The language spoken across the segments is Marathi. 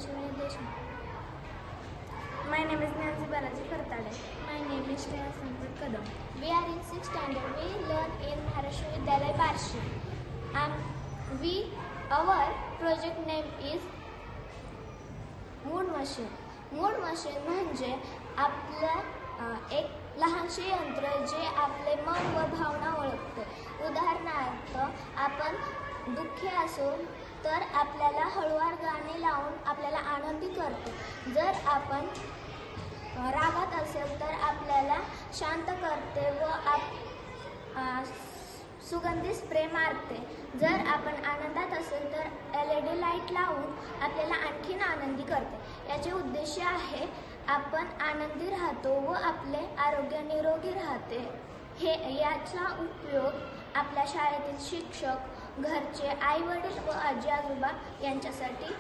Ashwini Deshmukh. My name is Nancy Balaji Kartade. My name is Shreya Sankat Kadam. We are in 6th standard. We learn in Maharashtra Vidyalaya Barshi. Our project name is mood machine. Mood machine म्हणजे आपलं एक लहानसे यंत्र जे आपले मन व भावना ओळखते. उदाहरणार्थ आपण दुःखी असो तर आपल्याला हळूवार गाणे लावून आपल्याला आनंदी करते. जर आपण रागात असेल तर आपल्याला शांत करते व सुगंधी स्प्रे मारते. जर आपण आनंदात असेल तर LED लाईट लावून आपल्याला आणखीन आनंदी करते. याचे उद्देश आहे आपण आनंदी राहतो व आपले आरोग्य निरोगी राहते. याचा उपयोग आपल्या शाळेतील शिक्षक, घरचे आई-वडील व आजी-आजोबा यांच्यासाठी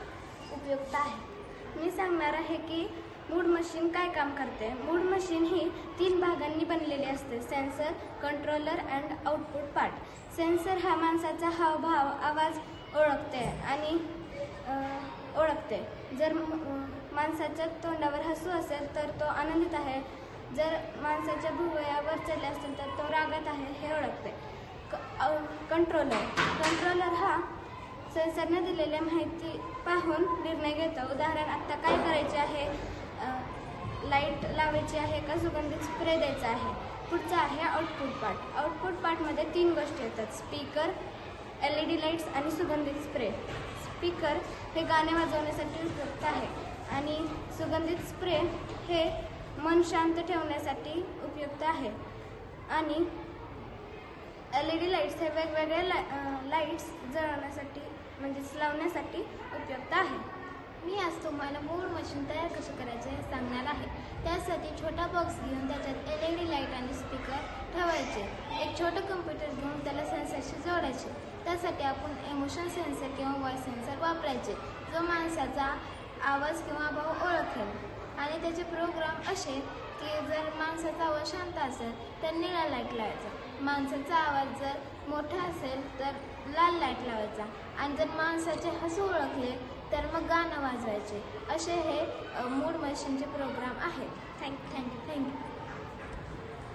उपयुक्त आहे. मी सांगणार आहे की मूड मशीन काय काम करते. मूड मशीन ही 3 भागांनी बनलेली असते: sensor, controller and output part. Sensor हा माणसाचा हावभाव, आवाज ओळखते. जर माणसाच्या तोंडावर हसू असेल तर तो आनंदित आहे. जर माणसाच्या भुवया वर चढले असतील तर तो रागात आहे हे ओळखते. कंट्रोलर हा सेन्सरने दिलेल्या माहिती पाहून निर्णय घेतो. उदाहरण, आत्ता काय करायचे आहे, लाईट लावायची आहे का सुगंधित स्प्रे द्यायचा आहे. पुढचा आहे आउटपुट पार्ट. आउटपुट पार्टमध्ये 3 गोष्टी येतात: स्पीकर, LED लाईट्स आणि सुगंधित स्प्रे. स्पीकर हे गाणे वाजवण्यासाठी उपयुक्त आहे आणि सुगंधित स्प्रे हे मन शांत ठेवण्यासाठी उपयुक्त आहे. आणि LED लाईट्स हे वेगवेगळे लाईट्स जळवण्यासाठी म्हणजेच लावण्यासाठी उपयुक्त आहे. मी आज तुम्हाला मूड मशीन तयार कसे करायचे हे सांगणार आहे. त्यासाठी छोटा बॉक्स घेऊन त्याच्यात LED लाईट आणि स्पीकर ठेवायचे. एक छोटं कम्प्युटर घेऊन त्याला सेन्सरशी जोडायचे. त्यासाठी आपण इमोशन सेन्सर किंवा व्हॉइस सेन्सर वापरायचे, जो माणसाचा आवाज किंवा भाव ओळखेल. आणि त्याचे प्रोग्राम असे की जर माणसाचा आवाज शांत असेल तर निळा लाईट लावायचा, माणसाचा आवाज जर मोठा असेल तर लाल लाईट लावायचा, आणि जर माणसाचे हसू ओळखले तर मग गाणं वाजवायचे. असे हे मूड मशीनचे प्रोग्राम आहेत. थँक्यू.